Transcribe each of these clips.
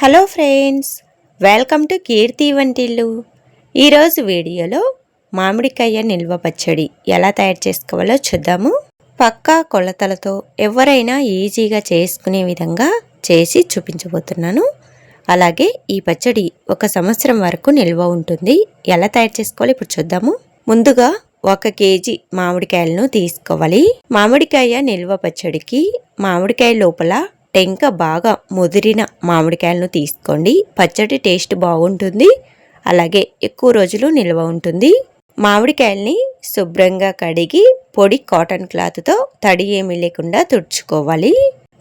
Hello friends, welcome to కీర్తి వంటిల్లు. ఈరోజు వీడియోలో మామిడికాయ నిల్వ పచ్చడి ఎలా తయారు చేసుకోవాలో చూద్దాము. పక్కా కొలతలతో ఎవరైనా ఈజీగా చేసుకునే విధంగా చేసి చూపించబోతున్నాను. అలాగే ఈ పచ్చడి 1 సంవత్సరం వరకు నిల్వ ఉంటుంది. ఎలా తయారు చేసుకోవాలో ఇప్పుడు చూద్దాము. ముందుగా 1 కేజీ మామిడికాయలను తీసుకోవాలి. మామిడికాయ నిల్వ పచ్చడికి మామిడికాయ లోపల టెంక బాగా ముదిరిన మామిడికాయలను తీసుకోండి. పచ్చడి టేస్ట్ బాగుంటుంది, అలాగే ఎక్కువ రోజులు నిల్వ ఉంటుంది. మామిడికాయల్ని శుభ్రంగా కడిగి పొడి కాటన్ క్లాత్తో తడి ఏమీ లేకుండా తుడుచుకోవాలి.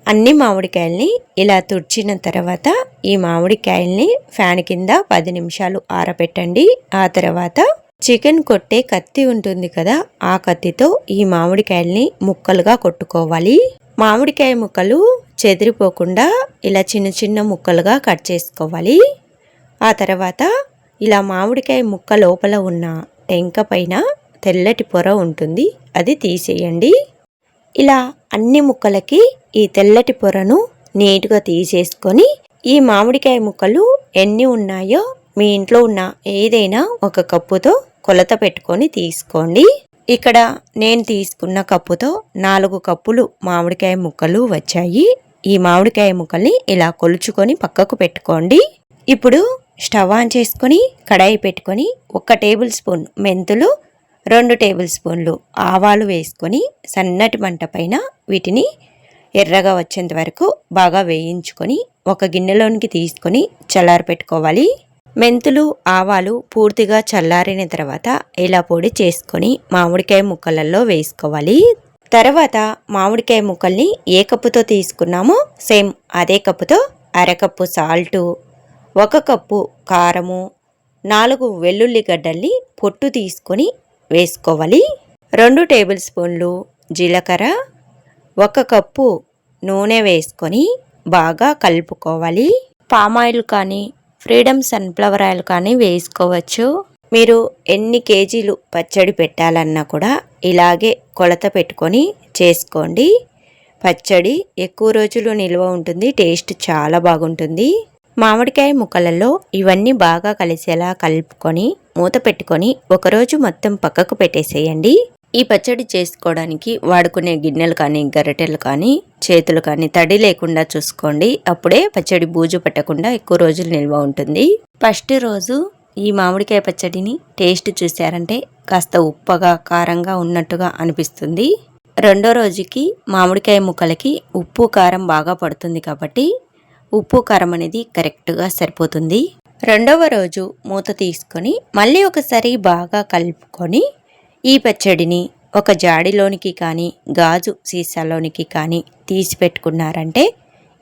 అన్ని మామిడికాయల్ని ఇలా తుడిచిన తర్వాత ఈ మామిడికాయల్ని ఫ్యాన్ కింద 10 నిమిషాలు ఆరబెట్టండి. ఆ తర్వాత చికెన్ కొట్టే కత్తి ఉంటుంది కదా, ఆ కత్తితో ఈ మామిడికాయల్ని ముక్కలుగా కొట్టుకోవాలి. మామిడికాయ ముక్కలు చెదిరిపోకుండా ఇలా చిన్న చిన్న ముక్కలుగా కట్ చేసుకోవాలి. ఆ తర్వాత ఇలా మామిడికాయ ముక్క లోపల ఉన్న టెంక పైన తెల్లటి పొర ఉంటుంది, అది తీసేయండి. ఇలా అన్ని ముక్కలకి ఈ తెల్లటి పొరను నీట్గా తీసేసుకొని ఈ మామిడికాయ ముక్కలు ఎన్ని ఉన్నాయో మీ ఇంట్లో ఉన్న ఏదైనా 1 కప్పుతో కొలత పెట్టుకొని తీసుకోండి. ఇక్కడ నేను తీసుకున్న కప్పుతో 4 కప్పులు మామిడికాయ ముక్కలు వచ్చాయి. ఈ మామిడికాయ ముక్కల్ని ఇలా కొలుచుకొని పక్కకు పెట్టుకోండి. ఇప్పుడు స్టవ్ ఆన్ చేసుకొని కడాయి పెట్టుకొని 1 టేబుల్ స్పూన్ మెంతులు, 2 టేబుల్ స్పూన్లు ఆవాలు వేసుకొని సన్నటి మంట పైన వీటిని ఎర్రగా వచ్చేంత వరకు బాగా వేయించుకొని ఒక గిన్నెలోనికి తీసుకొని చల్లారి పెట్టుకోవాలి. మెంతులు, ఆవాలు పూర్తిగా చల్లారిన తర్వాత ఇలా పొడి చేసుకొని మామిడికాయ ముక్కలలో వేసుకోవాలి. తర్వాత మామిడికాయ ముక్కల్ని ఏ కప్పుతో తీసుకున్నామో సేమ్ అదే కప్పుతో 1/2 కప్పు సాల్టు, 1 కప్పు కారము, 4 వెల్లుల్లి గడ్డల్ని పొట్టు తీసుకొని వేసుకోవాలి. 2 టేబుల్ స్పూన్లు జీలకర్ర, 1 కప్పు నూనె వేసుకొని బాగా కలుపుకోవాలి. పామాయిల్ కానీ ఫ్రీడమ్ సన్ఫ్లవర్ ఆయిల్ కానీ వేసుకోవచ్చు. మీరు ఎన్ని కేజీలు పచ్చడి పెట్టాలన్నా కూడా ఇలాగే కొలత పెట్టుకొని చేసుకోండి. పచ్చడి ఎక్కువ రోజులు నిల్వ ఉంటుంది, టేస్ట్ చాలా బాగుంటుంది. మామిడికాయ ముక్కలలో ఇవన్నీ బాగా కలిసేలా కలుపుకొని మూత పెట్టుకొని 1 రోజు మొత్తం పక్కకు పెట్టేసేయండి. ఈ పచ్చడి చేసుకోవడానికి వాడుకునే గిన్నెలు కానీ గరిటెలు కానీ చేతులు కానీ తడి లేకుండా చూసుకోండి. అప్పుడే పచ్చడి బూజు పట్టకుండా ఎక్కువ రోజులు నిల్వ ఉంటుంది. ఫస్ట్ రోజు ఈ మామిడికాయ పచ్చడిని టేస్ట్ చూసారంటే కాస్త ఉప్పగా కారంగా ఉన్నట్టుగా అనిపిస్తుంది. రెండో రోజుకి మామిడికాయ ముక్కలకి ఉప్పు కారం బాగా పడుతుంది కాబట్టి ఉప్పు కారం అనేది కరెక్ట్గా సరిపోతుంది. రెండవ రోజు మూత తీసుకొని మళ్ళీ ఒకసారి బాగా కలుపుకొని ఈ పచ్చడిని ఒక జాడిలోనికి కానీ గాజు సీసాలోనికి కానీ తీసి పెట్టుకున్నారంటే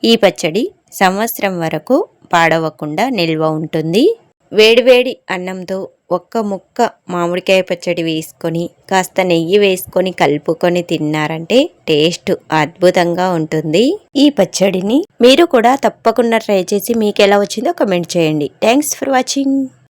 ఈ పచ్చడి సంవత్సరం వరకు పాడవకుండా నిల్వ ఉంటుంది. వేడివేడి అన్నంతో 1 ముక్క మామిడికాయ పచ్చడి వేసుకొని కాస్త నెయ్యి వేసుకొని కలుపుకొని తిన్నారంటే టేస్ట్ అద్భుతంగా ఉంటుంది. ఈ పచ్చడిని మీరు కూడా తప్పకుండా ట్రై చేసి మీకు ఎలా వచ్చిందో కామెంట్ చేయండి. Thanks for watching.